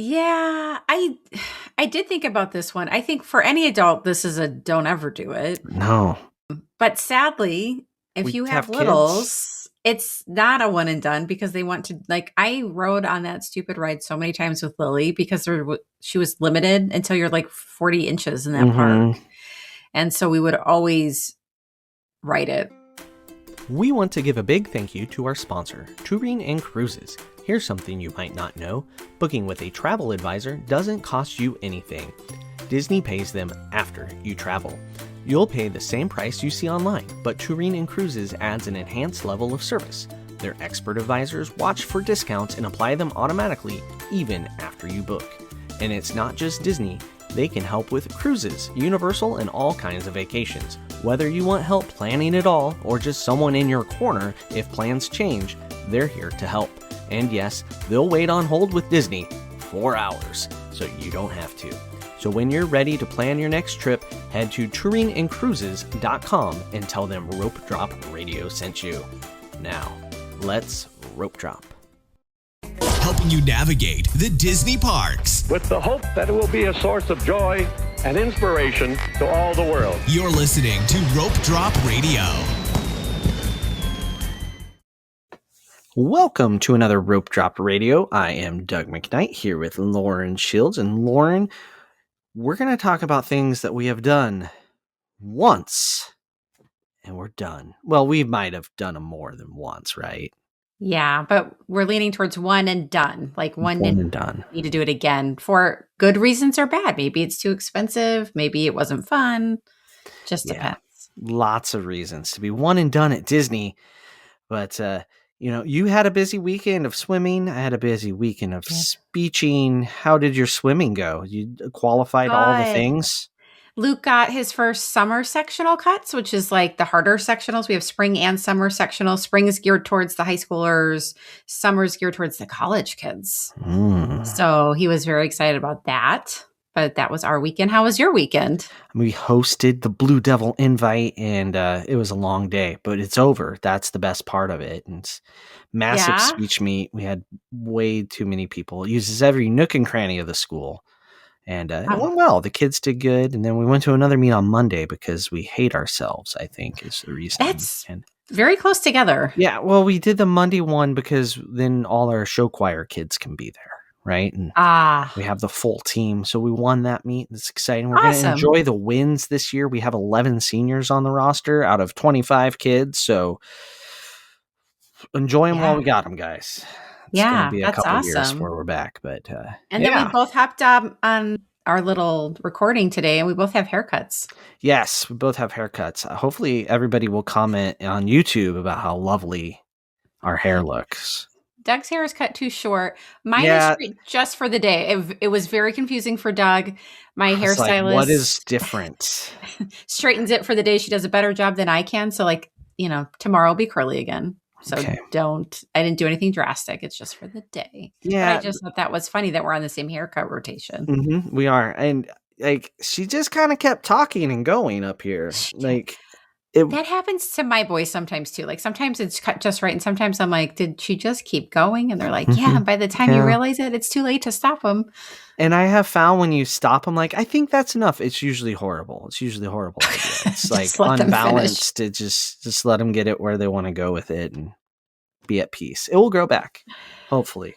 Yeah, I did think about this one. I think for any adult, this is a don't ever do it. No. But sadly, if We you have have kids. littles, it's not a one and done because they want to like I rode on that stupid ride so many times with Lily because she was limited until you're like 40 inches in that park. Mm-hmm. And so we would always ride it. We want to give a big thank you to our sponsor, Touring and Cruises. Here's something you might not know. Booking with a travel advisor doesn't cost you anything. Disney pays them after you travel. You'll pay the same price you see online, but Touring and Cruises adds an enhanced level of service. Their expert advisors watch for discounts and apply them automatically, even after you book. And it's not just Disney. They can help with cruises, Universal, and all kinds of vacations. Whether you want help planning it all or just someone in your corner if plans change, they're here to help. And yes, they'll wait on hold with Disney 4 hours, so you don't have to. So when you're ready to plan your next trip, head to touringandcruises.com and tell them Rope Drop Radio sent you. Now, let's rope drop. Helping you navigate the Disney parks. With the hope that it will be a source of joy and inspiration to all the world. You're listening to Rope Drop Radio. Welcome to another Rope Drop Radio. I am Doug McKnight here with Lauren Shields. And Lauren, we're going to talk about things that we have done once and we're done. Well, we might have done them more than once, right? Yeah, but we're leaning towards one and done. Like one and done. Need to do it again for good reasons or bad. Maybe it's too expensive. Maybe it wasn't fun. Just depends. Lots of reasons to be one and done at Disney. But, you had a busy weekend of swimming. I had a busy weekend of speeching. How did your swimming go? You qualified all the things? Luke got his first summer sectional cuts, which is like the harder sectionals. We have spring and summer sectionals. Spring is geared towards the high schoolers. Summer is geared towards the college kids. So he was very excited about that. But that was our weekend. How was your weekend? We hosted the Blue Devil Invite, and it was a long day, but it's over. That's the best part of it. And it's massive speech meet. We had way too many people. It uses every nook and cranny of the school. And it went well. The kids did good. And then we went to another meet on Monday because we hate ourselves, I think, is the reason. That's very close together. Yeah. Well, we did the Monday one because then all our show choir kids can be there. Right. And we have the full team. So we won that meet. It's exciting. We're going to enjoy the wins this year. We have 11 seniors on the roster out of 25 kids. So enjoy them while we got them, guys. It's going to be a couple years before we're back. But then we both hopped up on our little recording today, and we both have haircuts. Yes, we both have haircuts. Hopefully everybody will comment on YouTube about how lovely our hair looks. Doug's hair is cut too short. Mine is straight just for the day. It was very confusing for Doug. My hairstylist. Like, what is different? Straightens it for the day. She does a better job than I can. So tomorrow will be curly again. So I didn't do anything drastic. It's just for the day. Yeah. But I just thought that was funny that we're on the same haircut rotation. Mm-hmm, we are. And she just kind of kept talking and going up here. That happens to my boys sometimes too. Like sometimes it's cut just right. And sometimes I'm like, did she just keep going? And they're like, yeah. And by the time you realize it, it's too late to stop them. And I have found when you stop them, like, I think that's enough. It's usually horrible. It's usually a horrible idea. It's like unbalanced to just let them get it where they want to go with it and be at peace. It will grow back. Hopefully.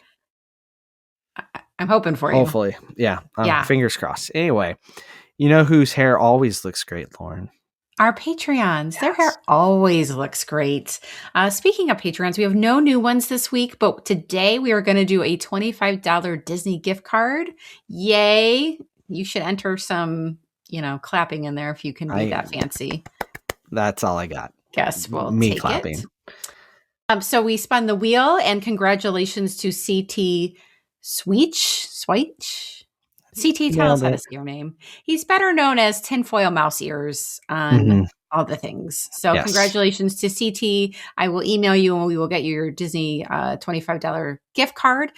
I'm hoping for you. Hopefully. Yeah. Fingers crossed. Anyway, you know whose hair always looks great, Lauren? Our Patreons, their hair always looks great. Speaking of Patreons, we have no new ones this week, but today we are going to do a $25 Disney gift card. Yay. You should enter some, clapping in there if you can be that fancy. That's all I got. Guess we'll Me take clapping. It. So we spun the wheel, and congratulations to CT Sweetch. CT, tell us how to say your name. He's better known as Tinfoil Mouse Ears on all the things. So Yes. congratulations to CT. I will email you and we will get you your Disney $25 gift card.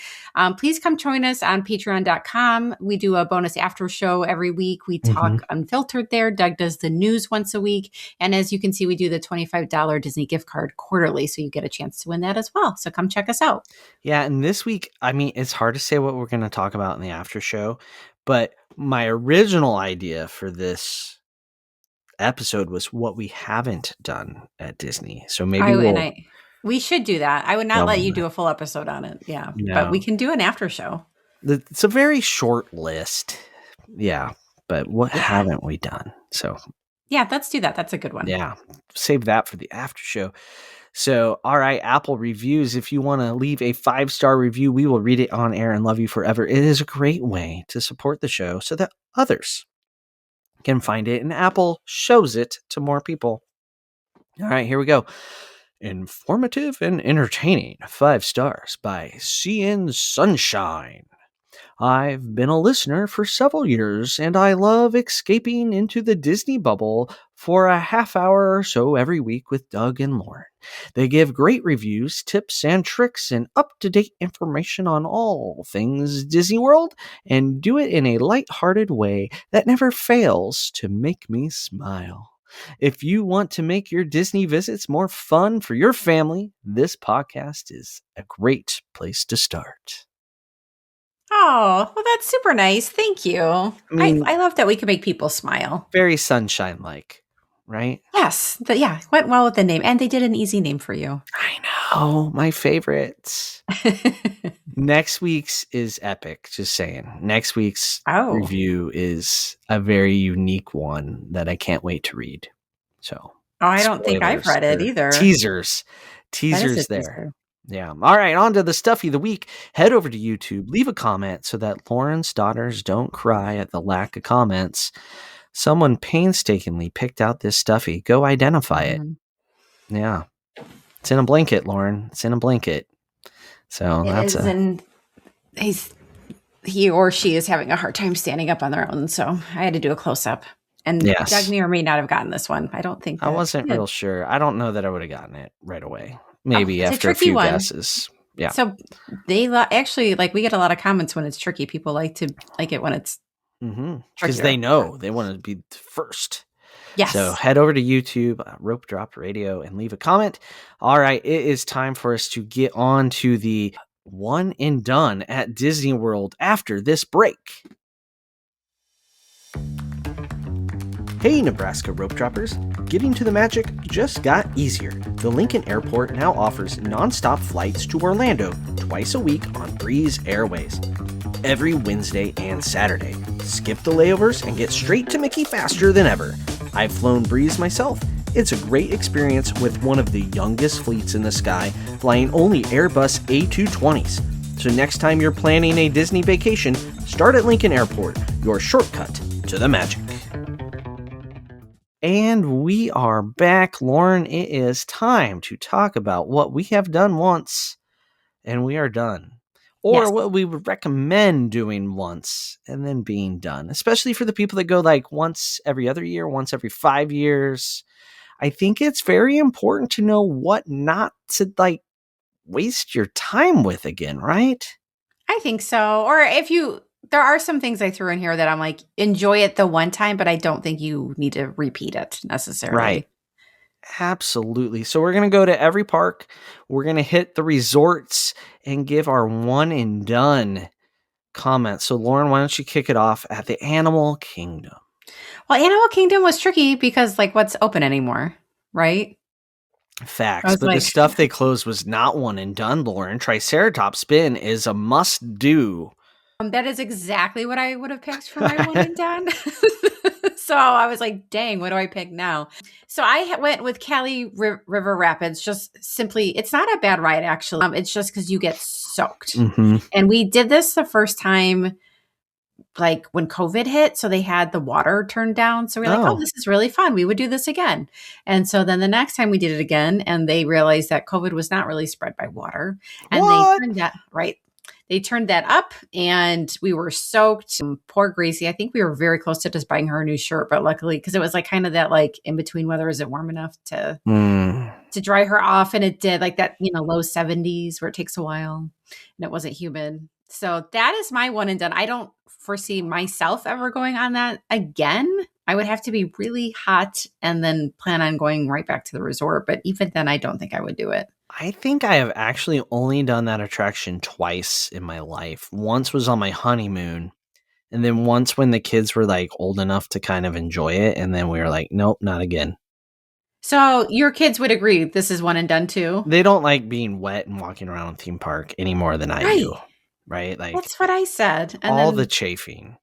Please come join us on patreon.com. We do a bonus after show every week. We talk unfiltered there. Doug does the news once a week. And as you can see, we do the $25 Disney gift card quarterly. So you get a chance to win that as well. So come check us out. Yeah. And this week, I mean, it's hard to say what we're going to talk about in the after show, but my original idea for this episode was what we haven't done at Disney. So maybe we should do that. I would not delve let in you that. do a full episode on it. Yeah. No. But we can do an after show. It's a very short list. Yeah. But what haven't we done? So yeah, let's do that. That's a good one. Yeah. Save that for the after show. So, all right, Apple reviews. If you want to leave a 5-star review, we will read it on air and love you forever. It is a great way to support the show so that others can find it and Apple shows it to more people. All right, here we go. Informative and entertaining. 5 stars by CN Sunshine. I've been a listener for several years, and I love escaping into the Disney bubble for a half hour or so every week with Doug and Lauren. They give great reviews, tips, and tricks, and up-to-date information on all things Disney World, and do it in a light-hearted way that never fails to make me smile. If you want to make your Disney visits more fun for your family, this podcast is a great place to start. Oh, well, that's super nice. Thank you. I love that we can make people smile. Very sunshine-like, right? Yes. Went well with the name. And they did an easy name for you. I know. My favorites. Next week's is epic, just saying. Next week's review is a very unique one that I can't wait to read. So, I don't think I've read it either. Teasers there. Teaser. Yeah. All right. On to the Stuffy of the week. Head over to YouTube. Leave a comment so that Lauren's daughters don't cry at the lack of comments. Someone painstakingly picked out this Stuffy. Go identify it. Yeah. It's in a blanket, Lauren. It's in a blanket. So he or she is having a hard time standing up on their own. So I had to do a close up. And Doug may or may not have gotten this one. I don't think I wasn't real sure. I don't know that I would have gotten it right away. Maybe after a few guesses. Yeah. So they actually we get a lot of comments when it's tricky. People like it when it's because they know they want to be first. Yes. So head over to YouTube, Rope Drop Radio, and leave a comment. All right, it is time for us to get on to the one and done at Disney World after this break. Hey, Nebraska rope droppers. Getting to the magic just got easier. The Lincoln Airport now offers nonstop flights to Orlando twice a week on Breeze Airways. Every Wednesday and Saturday. Skip the layovers and get straight to Mickey faster than ever. I've flown Breeze myself. It's a great experience with one of the youngest fleets in the sky, flying only Airbus A220s. So next time you're planning a Disney vacation, start at Lincoln Airport, your shortcut to the magic. And we are back, Lauren. It is time to talk about what we have done once and we are done. Or what we would recommend doing once and then being done, especially for the people that go once every other year, once every 5 years. I think it's very important to know what not to waste your time with again, right? I think so. Or there are some things I threw in here that I'm enjoy it the one time, but I don't think you need to repeat it necessarily. Right. Absolutely. So we're going to go to every park. We're going to hit the resorts and give our one and done comments. So Lauren, why don't you kick it off at the Animal Kingdom? Well, Animal Kingdom was tricky because what's open anymore, right? Facts, but the stuff they closed was not one and done, Lauren. Triceratops Spin is a must do. That is exactly what I would have picked for my one and done. So I was dang, what do I pick now? So I went with Cali River Rapids. Just simply, it's not a bad ride, actually. It's just because you get soaked. Mm-hmm. And we did this the first time, when COVID hit. So they had the water turned down. So we're oh, this is really fun. We would do this again. And so then the next time we did it again, and they realized that COVID was not really spread by water. And they turned that, right? they turned that up and we were soaked. Poor Gracie. I think we were very close to just buying her a new shirt, but luckily, because it was like kind of that like in between weather, is it warm enough to dry her off? And it did, like that, low 70s where it takes a while and it wasn't humid. So that is my one and done. I don't foresee myself ever going on that again. I would have to be really hot and then plan on going right back to the resort. But even then, I don't think I would do it. I think I have actually only done that attraction twice in my life. Once was on my honeymoon, and then once when the kids were like old enough to kind of enjoy it, and then we were like, nope, not again. So your kids would agree this is one and done too? They don't like being wet and walking around a theme park any more than I do, right? Like that's what I said. And all then, the chafing.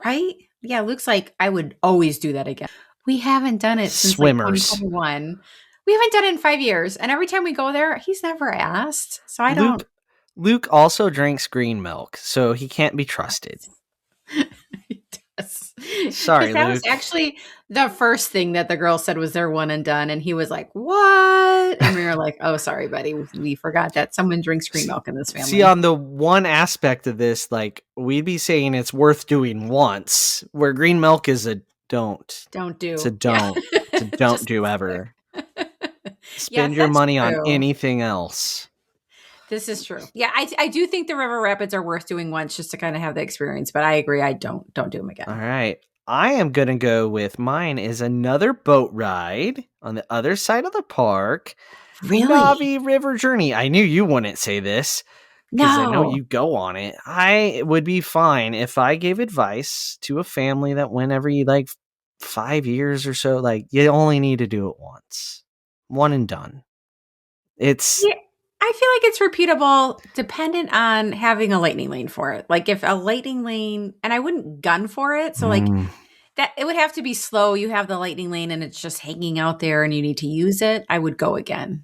Right? Yeah, Luke's like, I would always do that again. We haven't done it since Swimmers. Like 2021. We haven't done it in 5 years. And every time we go there, he's never asked. So I don't. Luke also drinks green milk, so he can't be trusted. He does. Sorry, that Luke. was actually the first thing that the girl said was their one and done. And he was like, what? And we were like, oh, sorry, buddy. We forgot that someone drinks green milk in this family. See, on the one aspect of this, like, we'd be saying it's worth doing once, where green milk is a don't. Don't do. It's a don't. Yeah. It's a don't do ever. Spend your money on anything else. This is true. Yeah, I do think the River Rapids are worth doing once just to kind of have the experience, but I agree. I don't do them again. All right. I am going to go with mine is another boat ride on the other side of the park. Really? Navi River Journey. I knew you wouldn't say this because I know you go on it. I would be fine if I gave advice to a family that went every like 5 years or so. Like, you only need to do it once. One and done. It's... Yeah. I feel like it's repeatable dependent on having a lightning lane for it. Like if a lightning lane, and I wouldn't gun for it. So like that, it would have to be slow. You have the lightning lane and it's just hanging out there and you need to use it. I would go again.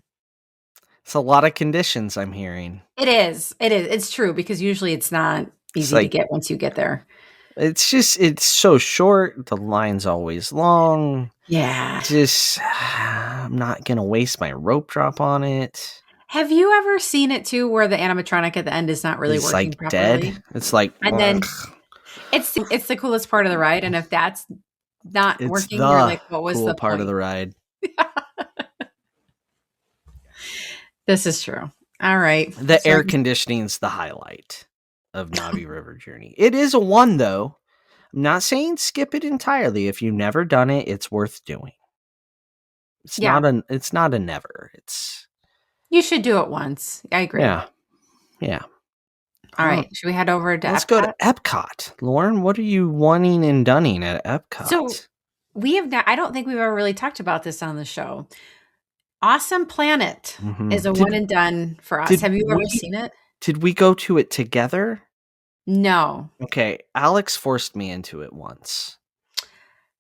It's a lot of conditions I'm hearing. It is. It's true because usually it's not easy to get once you get there. It's so short. The line's always long. Yeah. I'm not going to waste my rope drop on it. Have you ever seen it too, where the animatronic at the end is not really working like properly? Dead. It's like, and then it's the coolest part of the ride. And if that's not working, you're like, what was the part point? of the ride? This is true. All right. The air conditioning's the highlight of Navi River Journey. It is a one though. I'm not saying skip it entirely. If you've never done it, it's worth doing. It's not a never. You should do it once. I agree. Yeah. All right. Should we head over to Let's Epcot? go to Epcot. Lauren, what are you wanting and dunning at Epcot? So we have not, I don't think we've ever really talked about this on the show. Awesome Planet is a one and done for us. Have you ever seen it? Did we go to it together? No. Okay. Alex forced me into it once.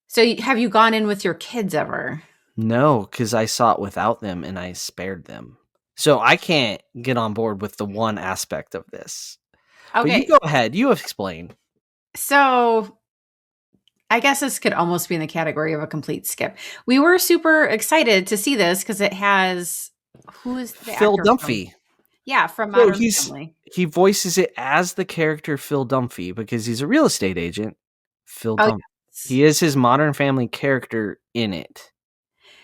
So have you gone in with your kids ever? No, because I saw it without them and I spared them. So I can't get on board with the one aspect of this. Okay. But you go ahead. You explain. So I guess this could almost be in the category of a complete skip. We were super excited to see this because it has... Who is the Phil actor Dunphy. From? Yeah, from Modern Family. He voices it as the character Phil Dunphy because he's a real estate agent. Phil Dunphy. Yes. He is his Modern Family character in it.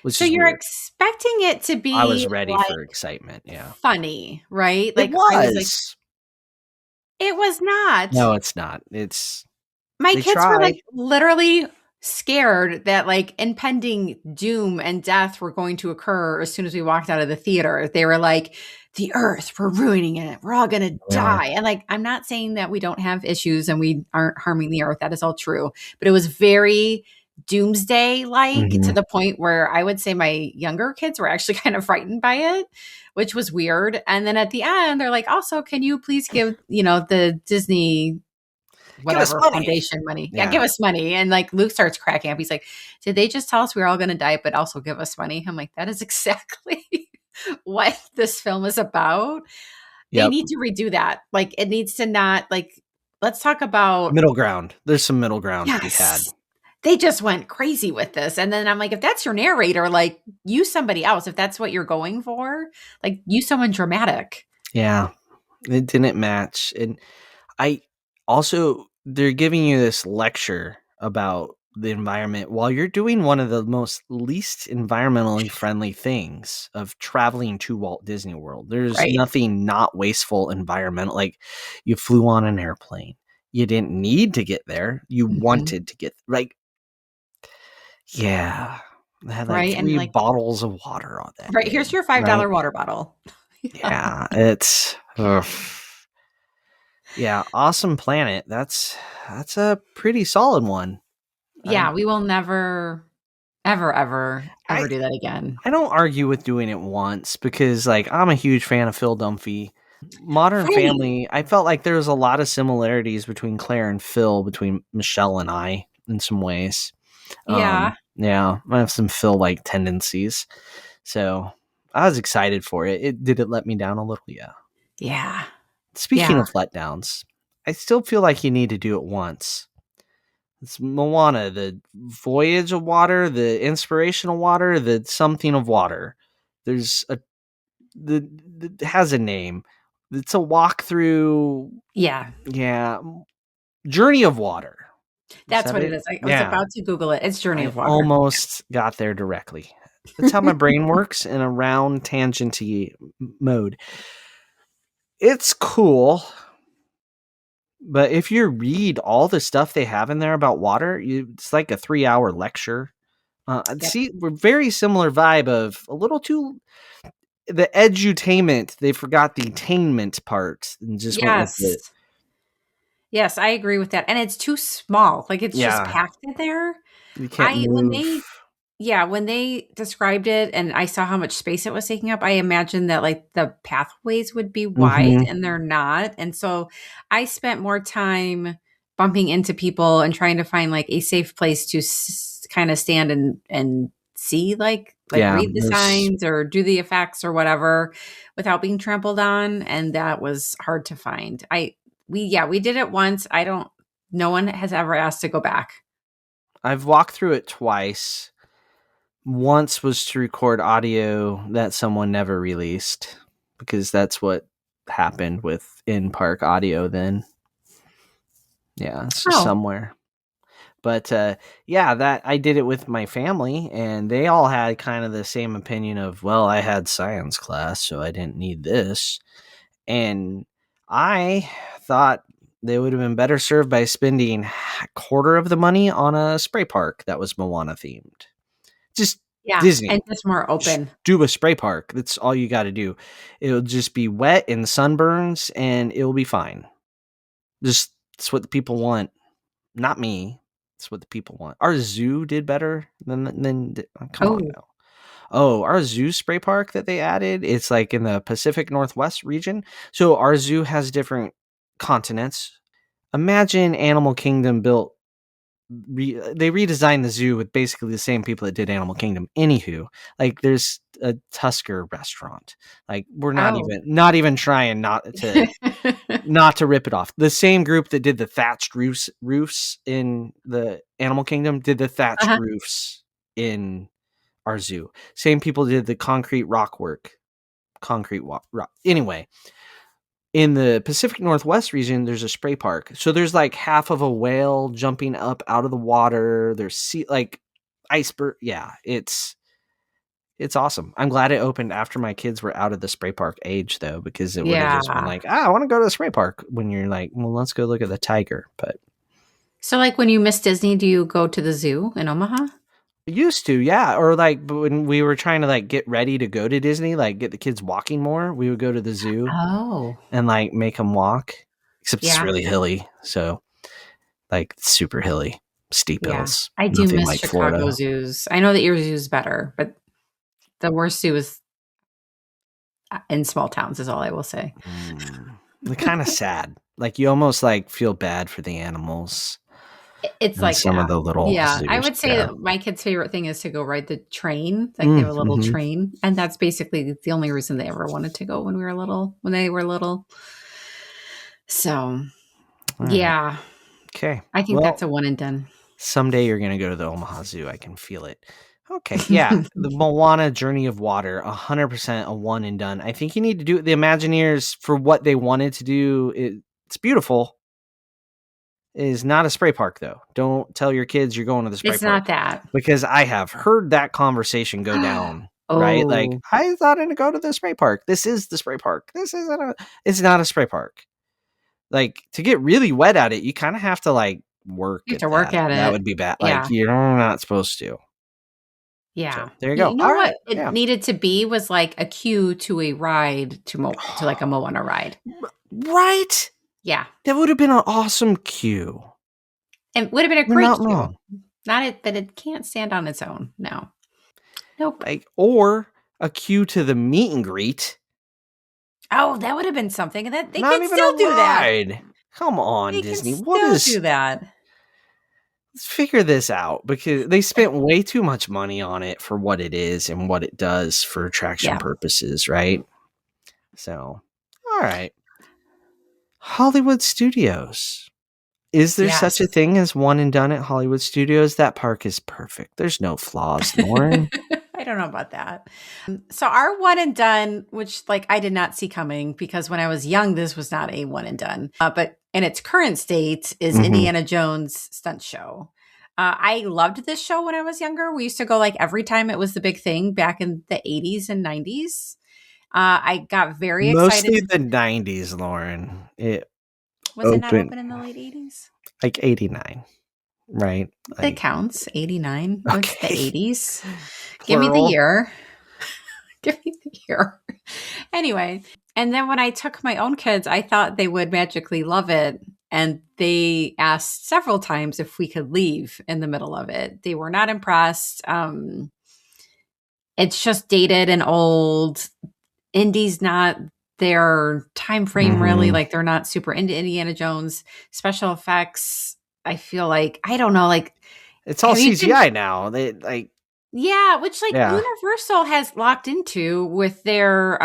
So you're expecting it to be... I was ready for excitement, yeah. Funny, right? Like, it was not. No, it's not. My kids were like literally scared that like impending doom and death were going to occur as soon as we walked out of the theater. They were like, the earth, we're ruining it. We're all going to die. And like, I'm not saying that we don't have issues and we aren't harming the earth. That is all true. But it was very doomsday-like to the point where I would say my younger kids were actually kind of frightened by it, which was weird. And then at the end, they're like, also, can you please give, the Disney whatever foundation money? Yeah, give us money. And like Luke starts cracking up. He's like, did they just tell us we're all going to die, but also give us money? I'm like, that is exactly what this film is about. They need to redo that. Like, it needs to not like, let's talk about middle ground. There's some middle ground to be had. They just went crazy with this. And then I'm like, if that's your narrator, like use somebody else. If that's what you're going for, like use someone dramatic. Yeah. It didn't match. And I also, they're giving you this lecture about the environment while you're doing one of the most least environmentally friendly things of traveling to Walt Disney World. There's Right. nothing not wasteful environmental. Like, you flew on an airplane. You didn't need to get there. You Mhm. wanted to get, like, yeah. I had like Right, and, 3 like bottles of water on that right, here's day, your right? $5 water bottle. Yeah. Yeah, it's ugh. Yeah, Awesome Planet. That's a pretty solid one. I Yeah, we will never, ever, ever, I ever do that again. I don't argue with doing it once because, like, I'm a huge fan of Phil Dunphy. Modern Right. Family, I felt like there was a lot of similarities between Claire and Phil, between Michelle and I in some ways. Yeah. Yeah, I have some Phil-like tendencies. So, I was excited for it. Did it let me down a little? Yeah. Yeah. Speaking Yeah. of letdowns, I still feel like you need to do it once. It's Moana, the voyage of water, the inspirational water, the something of water. There's a it has a name. It's a walkthrough. Yeah. Yeah, Journey of Water. Is That's that what it it? is. I was Yeah, about to Google it. It's Journey I of Water. almost got there directly. That's how my brain works in a round tangenty mode. It's cool. But if you read all the stuff they have in there about water, it's like a 3-hour lecture. Yep. See, we're very similar vibe of a little too the edutainment. They forgot the attainment part and just went with Yes. the Yes, I agree with that, and it's too small, like, it's just yeah. packed in there. You can't I when move. they Yeah, when they described it and I saw how much space it was taking up, I imagined that, like, the pathways would be wide, Hmm. and they're not, and so I spent more time bumping into people and trying to find, like, a safe place to kinda stand and see, like, Yeah, read the there's. signs or do the effects or whatever without being trampled on, and that was hard to find. We did it once, I don't no one has ever asked to go back. I've walked through it twice. Once was to record audio that someone never released because that's what happened with in park audio. Then yeah, it's just Oh, somewhere. But yeah, that I did it with my family, and they all had kind of the same opinion of, well, I had science class, so I didn't need this. And I thought they would have been better served by spending a quarter of the money on a spray park that was Moana themed. Just yeah, and Disney. just more Just open. do a spray park. That's all you got to do. It'll just be wet and sunburns, and it'll be fine. Just that's what the people want. Not me. It's what the people want. Our zoo did better come on Oh, now. Oh, our zoo spray park that they added, it's like in the Pacific Northwest region. So our zoo has different continents. Imagine Animal Kingdom built they redesigned the zoo with basically the same people that did Animal Kingdom. Anywho, like there's a Tusker restaurant. Like we're not oh. even trying not to rip it off. The same group that did the thatched roofs in the Animal Kingdom did the thatched Uh-huh. roofs in our zoo. Same people did the concrete rock work. Rock. Anyway, in the Pacific Northwest region, there's a spray park. So there's like half of a whale jumping up out of the water. There's like iceberg. Yeah, it's awesome. I'm glad it opened after my kids were out of the spray park age, though, because it would have just been Yeah. like, I want to go to the spray park. When you're like, well, let's go look at the tiger. But So, like, when you miss Disney, do you go to the zoo in Omaha? used to, yeah. Or like when we were trying to like get ready to go to Disney, like get the kids walking more, we would go to the zoo Oh, and like make them walk. Except it's yeah, really hilly, so like super hilly, steep yeah. hills, I do nothing miss like Chicago Florida. zoos. I know that your zoo's better, but the worst zoo is in small towns is all I will say. They're kind of sad. Like you almost like feel bad for the animals It's and like some of that. the little Yeah, I zoos. would say Yeah. that my kid's favorite thing is to go ride the train. Like, they have a little Mm-hmm. train, and that's basically the only reason they ever wanted to go when they were little. So, All right. yeah, Okay. I think that's Well, a one and done. someday you're gonna go to the Omaha Zoo. I can feel it. Okay, yeah. The Moana Journey of Water, 100% a one and done. I think you need to do the Imagineers for what they wanted to do. It's beautiful. It is not a spray park, though. Don't tell your kids you're going to the spray It's park not that. because I have heard that conversation go down. Right? Like, Oh, I thought to go to the spray park. This is the spray park. It's not a spray park. Like, to get really wet at it, you kind of have to like work you have at to work that. at That it. would be bad. Like, Yeah. you're not supposed to. Yeah. So there you You go. know All what right. it Yeah. needed to be was like a queue to a ride to like a Moana ride. Right? Yeah. That would have been an awesome cue. It would have been a You're great not queue. wrong. Not it, but it can't stand on its own. No. Nope. Like, or a cue to the meet and greet. Oh, that would have been something. That they Not can even a still do that. ride. Come on, They can Disney. What still is? do that. Let's figure this out because they spent way too much money on it for what it is and what it does for attraction Yeah. purposes, right? So, all right. Hollywood Studios. Is there such a Yes. thing as one and done at Hollywood Studios? That park is perfect. There's no flaws, Lauren. I don't know about that. So our one and done, which like I did not see coming because when I was young, this was not a one and done. But in its current state is Mhm. Indiana Jones stunt show. I loved this show when I was younger. We used to go like every time it was the big thing back in the 80s and 90s. I got very Mostly excited. the 90s, Lauren. It Was it not opened open in the late 80s? like 89, right? That Like, counts. 89. What's the okay. 80s? Give me the Plural. year. Give me the year. Anyway, and then when I took my own kids, I thought they would magically love it. And they asked several times if we could leave in the middle of it. They were not impressed. It's just dated and old. Indy's not their time frame really. Mhm. Like they're not super into Indiana Jones. Special effects, I feel like, I don't know, like It's all have you been CGI now. They like, yeah, which like yeah. Universal has locked into with their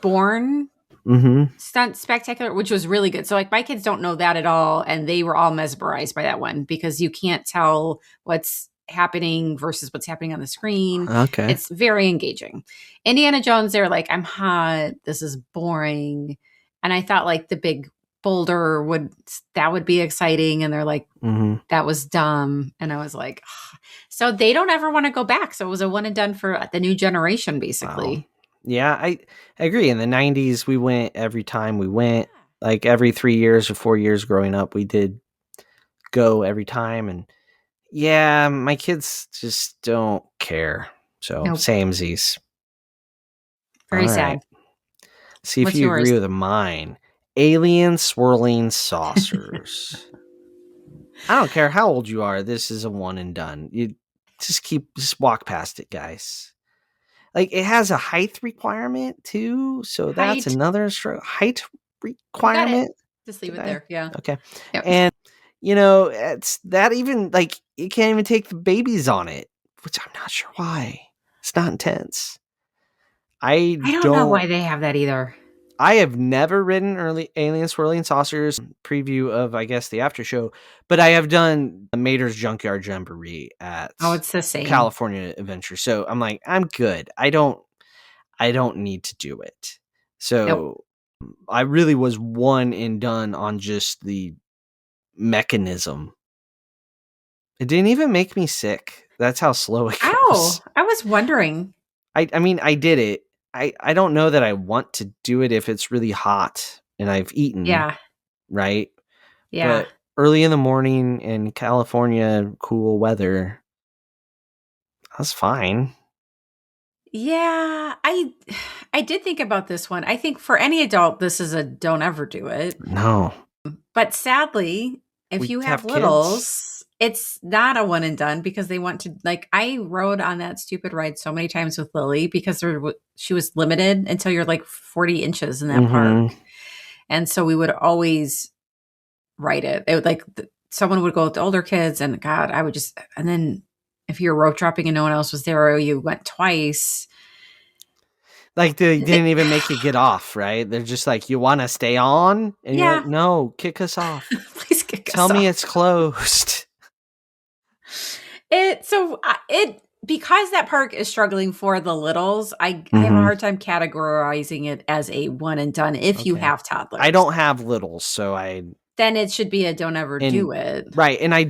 Born Mm-hmm. Stunt Spectacular, which was really good. So like my kids don't know that at all, and they were all mesmerized by that one because you can't tell what's happening versus what's happening on the screen. Okay. It's very engaging. Indiana Jones, they're like, I'm hot. This is boring. And I thought like the big boulder would be exciting. And they're like, Mm-hmm. that was dumb. And I was like, ugh. So they don't ever want to go back. So it was a one and done for the new generation, basically. Wow. Yeah, I agree. In the 90s, we went every time we went. Like every 3 years or 4 years growing up, we did go every time. And yeah, my kids just don't care. So Nope. samesies. Very All sad. right. See if What's you yours? agree with mine. Alien swirling saucers. I don't care how old you are. This is a one and done. You just walk past it, guys. Like it has a height requirement too, so that's Height. another height You got it. requirement. Just leave Did it I? there. Yeah. Okay, Yep. and it's that even like you can't even take the babies on it, which I'm not sure why. It's not intense. I don't know why they have that either. I have never ridden early Alien Swirling Saucers preview of, I guess, the after show, but I have done Mater's Junkyard Jamboree at Oh, it's the same. California Adventure. So I'm like, I'm good. I don't need to do it. So I really was one and done on just the mechanism. It didn't even make me sick. That's how slow it goes. Oh, I was wondering. I mean, I did it. I don't know that I want to do it if it's really hot and I've eaten. Yeah. Right? Yeah. But early in the morning in California, cool weather, that's fine. Yeah. I did think about this one. I think for any adult, this is a don't ever do it. No. But sadly, if We you have have littles, it's not a one and done because they want to like I rode on that stupid ride so many times with Lily because she was limited until you're like 40 inches in that park. And so we would always ride it. It would like someone would go with the older kids and God, I would just and then if you're rope dropping and no one else was there or you went twice. Like they didn't even make you get off, right? They're just like, you want to stay on? And you're like, no, kick us off. Please kick us Tell me off. it's closed. It because that park is struggling for the littles, I have a Hmm. hard time categorizing it as a one and done if you Okay. have I toddlers. don't have littles, so Then it should be a don't ever and do it. right, and I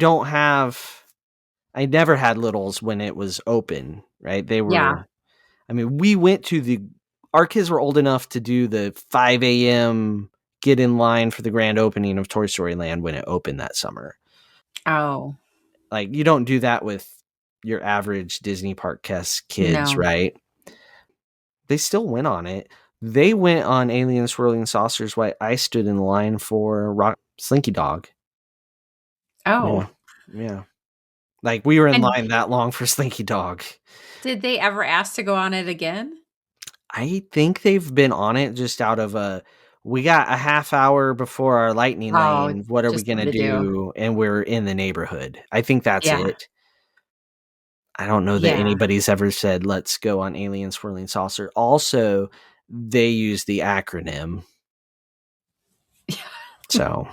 never had littles when it was open, right? Yeah. I mean, our kids were old enough to do the 5 a.m. get in line for the grand opening of Toy Story Land when it opened that summer. Oh, Like, you don't do that with your average Disney park kids, no. right? They still went on it. They went on Alien Swirling Saucers while I stood in line for Rock Slinky Dog. Oh. Yeah. Yeah. Like, we were in And line that long for Slinky Dog. did they ever ask to go on it again? I think they've been on it just out of we got a half hour before our lightning Oh, lane. What are we just going to something to do. do? And we're in the neighborhood. I think that's Yeah. it. I don't know that Yeah. anybody's ever said, let's go on Alien Swirling Saucer. Also, they use the acronym. So,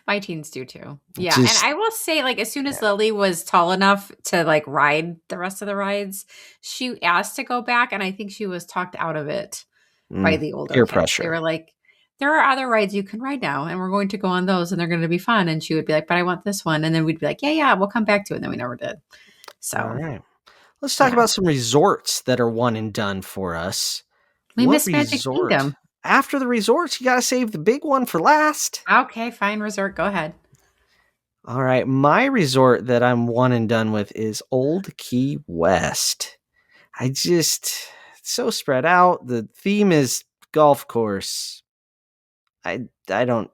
My teens do too. Yeah. And just, I will say, like, as soon as yeah. Lily was tall enough to like ride the rest of the rides, she asked to go back. And I think she was talked out of it by the older Peer kids. They pressure. were like, there are other rides you can ride now, and we're going to go on those, and they're going to be fun. And she would be like, but I want this one. And then we'd be like, yeah, yeah, we'll come back to it. And then we never did. All So, right. Let's talk yeah. about some resorts that are one and done for us. We What missed Magic resort? Kingdom. After the resorts, you got to save the big one for last. Okay, fine, resort. Go ahead. All right. My resort that I'm one and done with is Old Key West. It's so spread out. The theme is golf course. I don't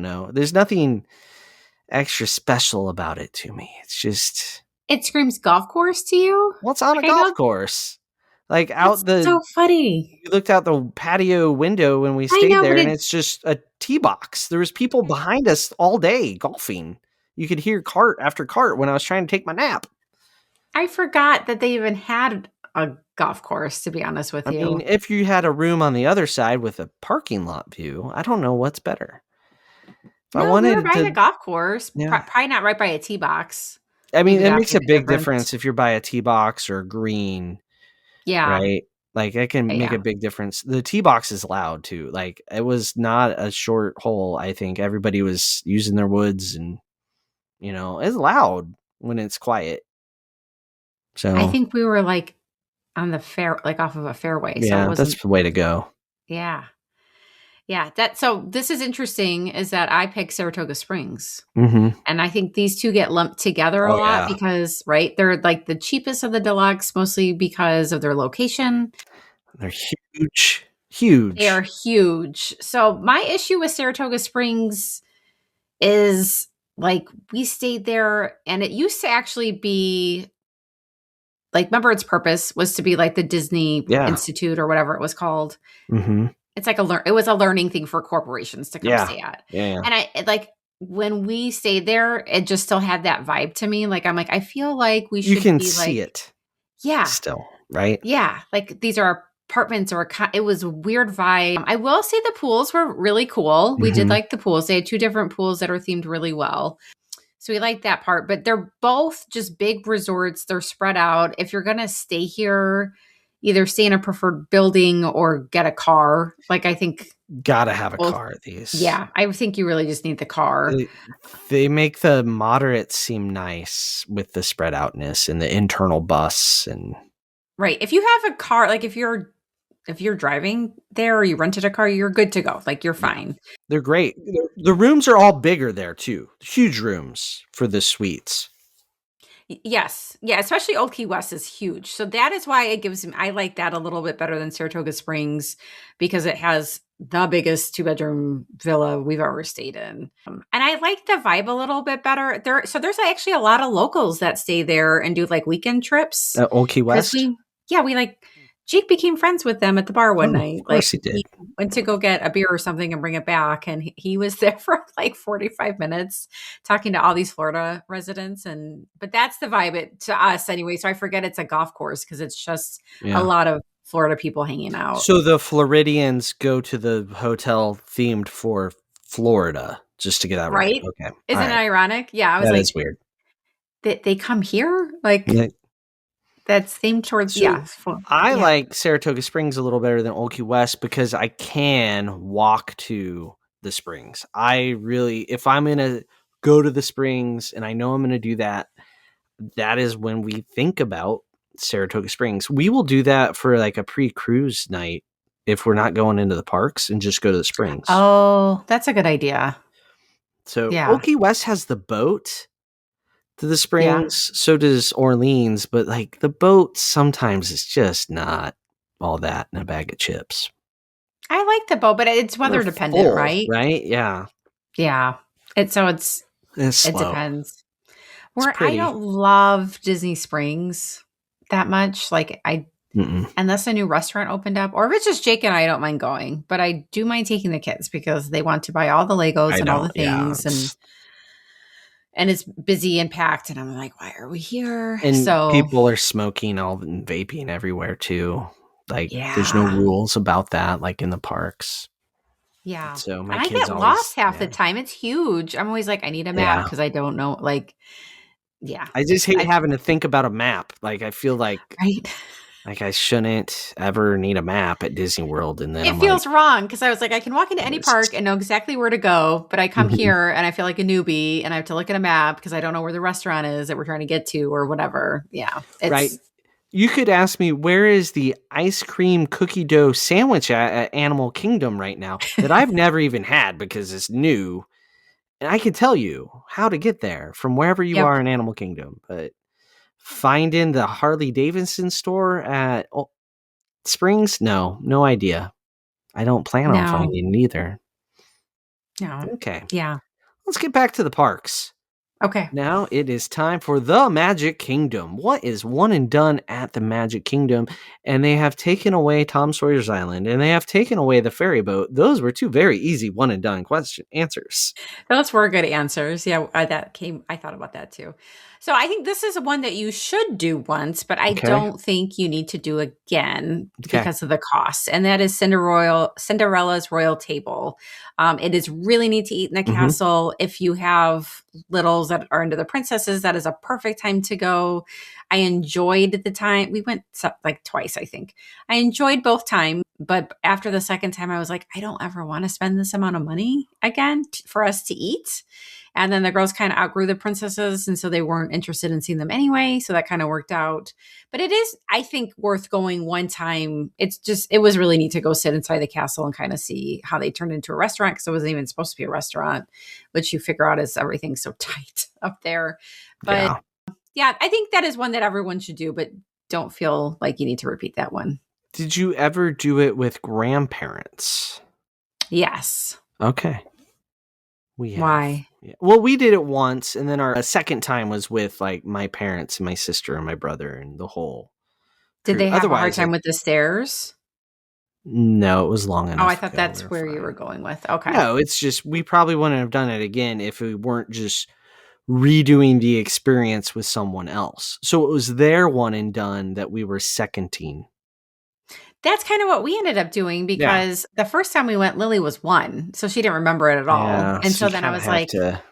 know. There's nothing extra special about it to me. It's just It screams golf course to you? what's on a Like, I golf know course. Like that's so funny. you looked out the patio window when we I stayed know, there but and it it's just a tee box. There was people behind us all day golfing. You could hear cart after cart when I was trying to take my nap. I forgot that they even had a golf course, to be honest with I mean, you. if you had a room on the other side with a parking lot view, I don't know what's better. If I No, we were wanted by the to, golf course, yeah. probably not right by a tee box. I mean, Maybe it that makes a makes a big difference. difference if you're by a tee box or a green, Yeah, right? Like, it can make yeah. a big difference. The tee box is loud too. Like, it was not a short hole. I think everybody was using their woods and, it's loud when it's quiet. I So, think we were like on the fair, like off of a fairway, so it yeah, wasn't. that's the way to go. Yeah, yeah. So this is interesting. Is that I picked Saratoga Springs. Hmm. And I think these two get lumped together a Oh, lot yeah. because, right, they're like the cheapest of the deluxe, mostly because of their location. They're huge, They are huge. huge. So, my issue with Saratoga Springs is like we stayed there and it used to actually be like, remember, its purpose was to be like the Disney Yeah. Institute or whatever it was called. Hmm. It's like it was a learning thing for corporations to come Yeah. stay at. Yeah. Yeah. And like when we stayed there, it just still had that vibe to me. Like, I'm like, I feel like we You should can be see like, it yeah, still, right? yeah, like these are apartments or it was a weird vibe. I will say the pools were really cool. We did Hmm. like the pools. They had two different pools that are themed really well. So we like that part, but they're both just big resorts. They're spread out. If you're going to stay here, either stay in a preferred building or get a car. Like, I think Gotta have a both. car at these. Yeah, I think you really just need the car. They make the moderates seem nice with the spread outness and the internal bus and Right. If you have a car, like if you're driving there or you rented a car, you're good to go. Like, you're yeah, fine. they're great. The rooms are all bigger there too. Huge rooms for the suites. Yes. Yeah, especially Old Key West is huge. So that is why it gives me I like that a little bit better than Saratoga Springs because it has the biggest two-bedroom villa we've ever stayed in. And I like the vibe a little bit better. There's actually a lot of locals that stay there and do like weekend trips Old Key because West? we like Jake became friends with them at the bar one Oh, night. of Like, course he he did. went to go get a beer or something and bring it back, and he was there for like 45 minutes talking to all these Florida residents. But that's the vibe to us anyway. So I forget it's a golf course because it's just a Yeah. lot of Florida people hanging out. So the Floridians go to the hotel themed for Florida, just to get that right. Right? Okay. All Isn't it right. ironic? Yeah, I was That like, is weird. they come here? Like, Yeah. that's themed towards, So I yeah. like Saratoga Springs a little better than Old Key West because I can walk to the springs. I really, if I'm going to go to the springs and I know I'm going to do that, that is when we think about Saratoga Springs. We will do that for like a pre-cruise night if we're not going into the parks and just go to the springs. Oh, that's a good idea. So Yeah. Old Key West has the boat to the Yeah. springs. So does Orleans, but like the boat sometimes is just not all that in a bag of chips. I like the boat, but it's They're weather dependent, full, right? right? Yeah. Yeah. It's It slow. depends. It's Where I pretty. don't love Disney Springs that much. Like Mm-mm. unless a new restaurant opened up, or if it's just Jake and I don't mind going, but I do mind taking the kids because they want to buy all the Legos I and all the don't. Yeah. things, and it's busy and packed, and I'm like, why are we here? And So people are smoking and vaping everywhere too. Like there's no yeah. rules about that, like in the parks. Yeah. So my And I kids get lost always, half the yeah, time. It's huge. I'm always like, I need a map yeah. because I don't know. Like, yeah. I just hate I having to think about a map. Like I feel right. like I shouldn't ever need a map at Disney World, and then It I'm like, feels wrong because I was like, I can walk into any this. park and know exactly where to go, but I come Mhm. here and I feel like a newbie and I have to look at a map because I don't know where the restaurant is that we're trying to get to or whatever. Yeah. Right. It's You could ask me where is the ice cream cookie dough sandwich at Animal Kingdom right now that I've never even had because it's new. And I can tell you how to get there from wherever you yep. are in Animal Kingdom. But finding the Harley Davidson store at Springs, no idea. I don't plan on No. finding it either. No. Okay, Yeah. let's get back to the parks. Okay. Now it is time for the Magic Kingdom. What is one and done at the Magic Kingdom? And they have taken away Tom Sawyer's Island and they have taken away the ferry boat. Those were two very easy one and done question answers. Those were good answers. Yeah, I thought about that too. So I think this is one that you should do once, but I Okay. don't think you need to do again Okay. because of the cost. And that is Cinderella's Royal Table. It is really neat to eat in the Mm-hmm. castle. If you have littles that are into the princesses, that is a perfect time to go. I enjoyed the time. We went like twice, I think. I enjoyed both times, but after the second time, I was like, I don't ever want to spend this amount of money again for us to eat. And then the girls kind of outgrew the princesses, and so they weren't interested in seeing them anyway. So that kind of worked out. But it is, I think, worth going one time. It was really neat to go sit inside the castle and kind of see how they turned into a restaurant because it wasn't even supposed to be a restaurant, which you figure out is everything's so tight up there. But Yeah. yeah, I think that is one that everyone should do, but don't feel like you need to repeat that one. Did you ever do it with grandparents? Yes. Okay. We have. Why? Yeah. Well, we did it once, and then our second time was with like my parents and my sister and my brother and the whole Did crew. they have a hard Otherwise, time with the stairs? no, it was long Oh, I enough thought ago. We that's were where you were fine. going with. Okay. No, it's just we probably wouldn't have done it again if we weren't just redoing the experience with someone else. So it was their one and done that we were seconding. That's kind of what we ended up doing Yeah. because the first time we went, Lily was 1, so she didn't remember it at all. Yeah. And So so you then I kind of was have like, to.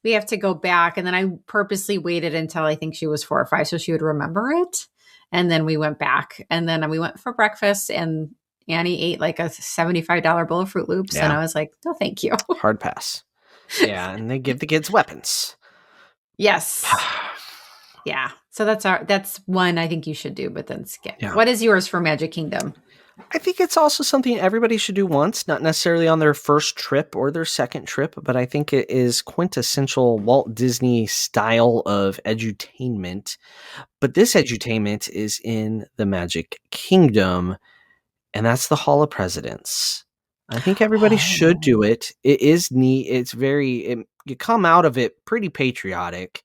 we have to go back. And then I purposely waited until I think she was 4 or 5 so she would remember it. And then we went back and then we went for breakfast and Annie ate like a $75 bowl of Fruit Loops. And Yeah. I was like, no, thank you. Hard pass. Yeah. And they give the kids weapons. Yes. Yeah. So that's one I think you should do, but then skip. Yeah. What is yours for Magic Kingdom? I think it's also something everybody should do once, not necessarily on their first trip or their second trip, but I think it is quintessential Walt Disney style of edutainment. But this edutainment is in the Magic Kingdom, and that's the Hall of Presidents. I think everybody should do Oh, it. It is neat. You come out of it pretty patriotic.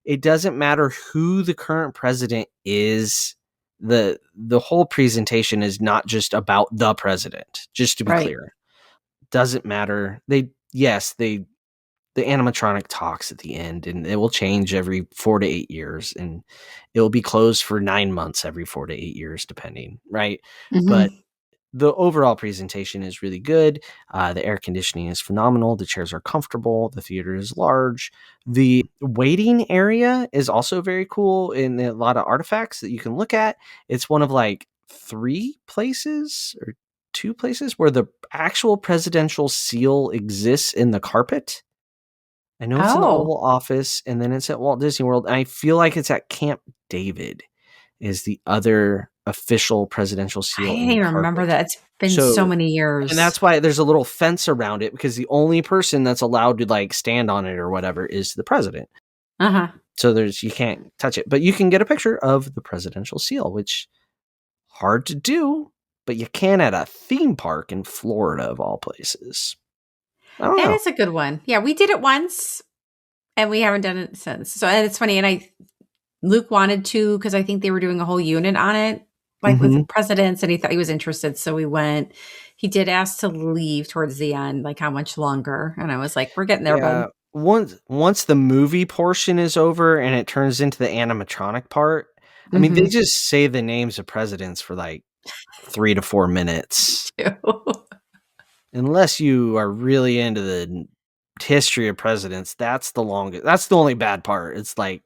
It doesn't matter who the current president is. The whole presentation is not just about the president, just to be right. clear. Doesn't matter. The animatronic talks at the end, and it will change every 4 to 8 years, and it will be closed for 9 months every 4 to 8 years, depending, right? Mhm. But the overall presentation is really good. The air conditioning is phenomenal. The chairs are comfortable. The theater is large. The waiting area is also very cool, and a lot of artifacts that you can look at. It's one of like 3 places or 2 places where the actual presidential seal exists in the carpet. I know it's in the Oh, Oval Office, and then it's at Walt Disney World. And I feel like it's at Camp David is the other official presidential I seal didn't in the even remember carpet. that. It's been so So, many and years. that's why there's a little fence around it, because the only person that's allowed to like stand on it or whatever is the president. Uh-huh. So you can't touch it, but you can get a picture of the presidential seal, which hard to do, but you can at a theme park in Florida of all places. I don't That know. is a good one. Yeah, we did it once and we haven't done it since. So and it's funny. And Luke wanted to, because I think they were doing a whole unit on it, like Mm-hmm. with presidents, and he thought he was interested. So we went. He did ask to leave towards the end, like how much longer. And I was like, we're getting there, bud. Yeah. Once the movie portion is over and it turns into the animatronic part, I mean, they Mm-hmm. just say the names of presidents for like 3 to 4 minutes. Unless you are really into the history of presidents, that's the longest. That's the only bad part. It's like,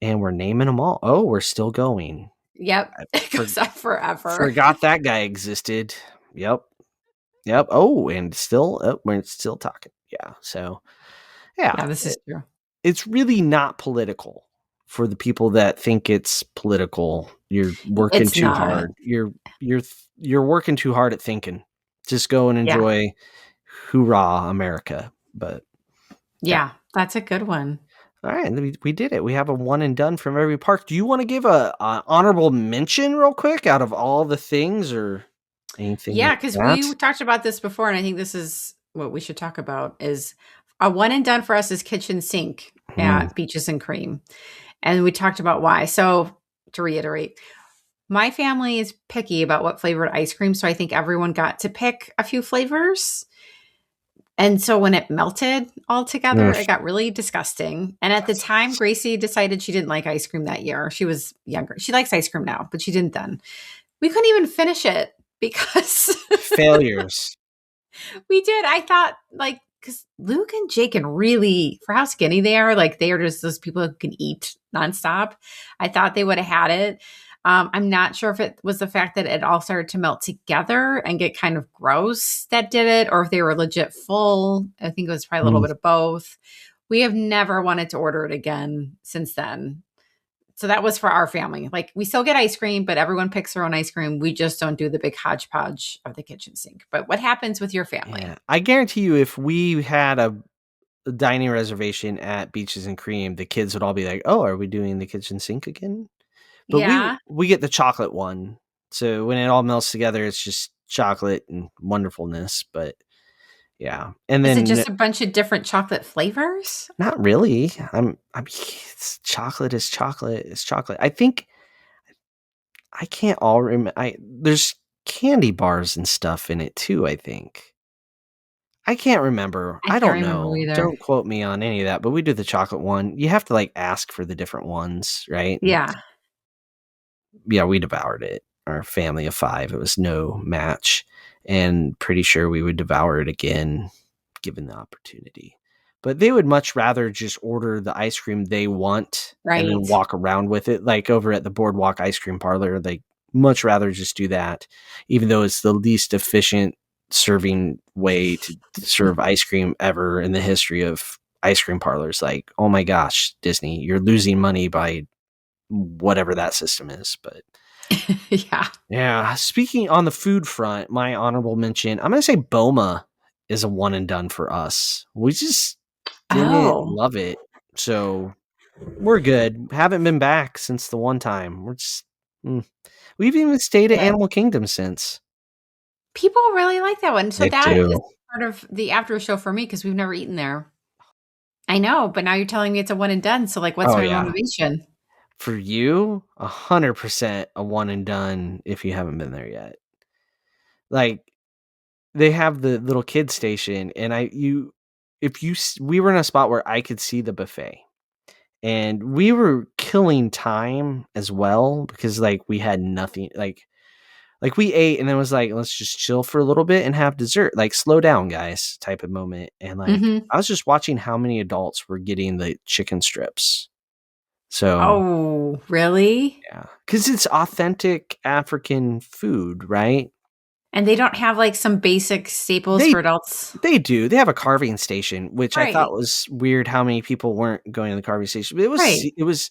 and we're naming them all. Oh, we're still going. Yep. I It for, goes on forever. forgot that guy existed. Yep. Yep. Oh, and we're still talking. Yeah. So, yeah, Yeah, this is true. it's really not political for the people that think it's political. You're working It's too not. hard. You're working too hard at thinking. Just go and Yeah. enjoy hoorah America. But yeah. Yeah. That's a good one. All right, we did it. We have a one and done from every park. Do you want to give a honorable mention real quick out of all the things or anything Yeah, like because that? we talked about this before, and I think this is what we should talk about is a one and done for us is kitchen sink Hmm. at Beaches and Cream. And we talked about why. So to reiterate, my family is picky about what flavored ice cream. So I think everyone got to pick a few flavors. And so when it melted all together, Ugh. it got really disgusting. And at the time, Gracie decided she didn't like ice cream that year. She was younger. She likes ice cream now, but she didn't then. We couldn't even finish it because Failures. we did. I thought, like, because Luke and Jake can really, for how skinny they are just those people who can eat nonstop. I thought they would have had it. I'm not sure if it was the fact that it all started to melt together and get kind of gross that did it, or if they were legit full. I think it was probably a little Mm. bit of both. We have never wanted to order it again since then. So that was for our family. Like we still get ice cream, but everyone picks their own ice cream. We just don't do the big hodgepodge of the kitchen sink. But what happens with your family? Yeah, I guarantee you, if we had a dining reservation at Beaches and Cream, the kids would all be like, "Oh, are we doing the kitchen sink again?" But Yeah. we get the chocolate one, so when it all melts together, it's just chocolate and wonderfulness. But yeah, and Is it then just a bunch of different chocolate flavors? not really. It's chocolate is chocolate is chocolate. I think I can't all remember. There's candy bars and stuff in it too. I think. I can't remember. I I can't don't remember know. either. Don't quote me on any of that, but we do the chocolate one. You have to like ask for the different ones, right? And Yeah. yeah, we devoured it. Our family of 5. It was no match, and pretty sure we would devour it again given the opportunity. But they would much rather just order the ice cream they want and then Right. walk around with it, like over at the Boardwalk Ice Cream Parlor. They much rather just do that, even though it's the least efficient serving way to serve ice cream ever in the history of ice cream parlors. Like, oh my gosh, Disney, you're losing money by whatever that system is. But Yeah. yeah, speaking on the food front, my honorable mention, I'm going to say Boma is a one and done for us. We just didn't Oh. love it. So we're good. Haven't been back since the one time. Mm. We've even stayed at Yeah. Animal Kingdom since. People really like that one. So They that is do. part of the after show for me because we've never eaten there. I know, but now you're telling me it's a one and done. So like what's Oh my yeah. motivation? For you, 100% a one and done if you haven't been there yet. Like, they have the little kid station, and we were in a spot where I could see the buffet, and we were killing time as well because like we had nothing. Like Like we ate and then was like, let's just chill for a little bit and have dessert. Like slow down, guys, type of moment. And like Mhm. I was just watching how many adults were getting the chicken strips. So Oh, really? yeah, because it's authentic African food, right? And they don't have, like, some basic staples They for adults? they do. They have a carving station, which I thought Right, was weird how many people weren't going to the carving station. But right. it was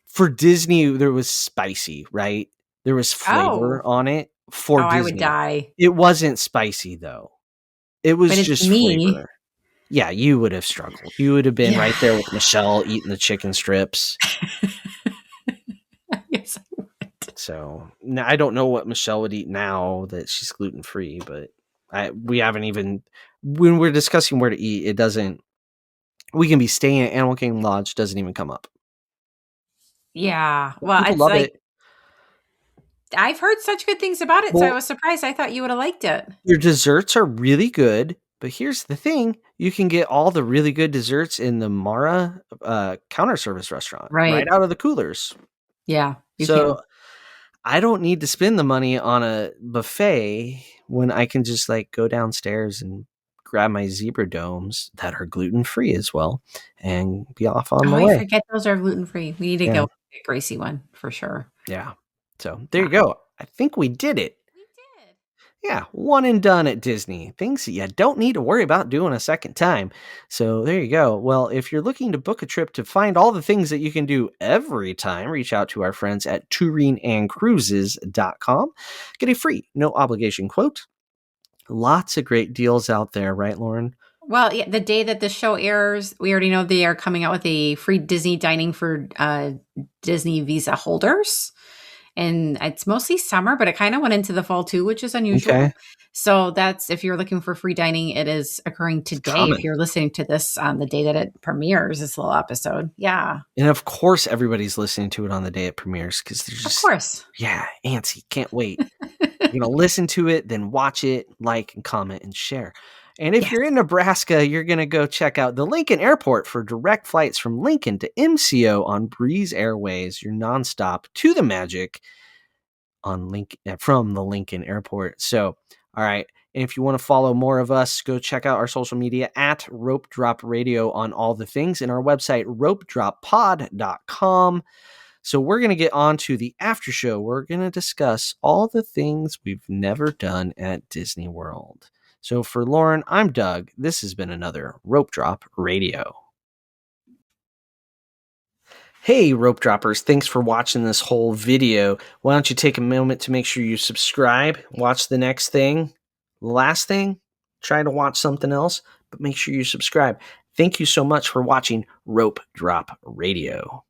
for Disney, there was spicy, right? There was flavor Oh. on it for Oh, I would Disney. die. It wasn't spicy though. It But was it's just me. flavor. Yeah, you would have struggled. You would have been Yeah. right there with Michelle eating the chicken strips. Yes, I would. So now I don't know what Michelle would eat now that she's gluten free, but we haven't even when we're discussing where to eat, it doesn't. We can be staying at Animal Kingdom Lodge doesn't even come up. Yeah. But Well, people it's love like it. I've heard such good things about it, so I Well, was surprised. I thought you would have liked it. your desserts are really good, but here's the thing: you can get all the really good desserts in the Mara counter service restaurant right Right. out of the coolers. Yeah, you So can. I don't need to spend the money on a buffet when I can just like go downstairs and grab my zebra domes that are gluten free as well and be off on Oh, my I way. forget those are gluten-free. We need to Yeah. go get Gracie one for sure. Yeah. So there Yeah. you go. I think we did it. We did. Yeah, one and done at Disney. Things that you don't need to worry about doing a second time. So there you go. Well, if you're looking to book a trip to find all the things that you can do every time, reach out to our friends at touringandcruises.com. Get a free, no obligation quote. Lots of great deals out there, right, Lauren? Well, yeah, the day that the show airs, we already know they are coming out with a free Disney dining for Disney Visa holders. And it's mostly summer, but it kind of went into the fall too, which is unusual. Okay. So that's if you're looking for free dining, it is occurring It's today. If coming. you're listening to this on the day that it premieres, this little episode. Yeah, And of course, everybody's listening to it on the day it premieres because they're of just, course. yeah, antsy. Can't wait. You're going to listen to it, then watch it, like and comment and share. And if Yes. you're in Nebraska, you're going to go check out the Lincoln Airport for direct flights from Lincoln to MCO on Breeze Airways, your nonstop to the magic on from the Lincoln Airport. So, all right. And if you want to follow more of us, go check out our social media at Rope Drop Radio on all the things and our website, ropedroppod.com. So we're going to get on to the after show. We're going to discuss all the things we've never done at Disney World. So for Lauren, I'm Doug. This has been another Rope Drop Radio. Hey, Rope Droppers. Thanks for watching this whole video. Why don't you take a moment to make sure you subscribe, watch the next thing, last thing, try to watch something else, but make sure you subscribe. Thank you so much for watching Rope Drop Radio.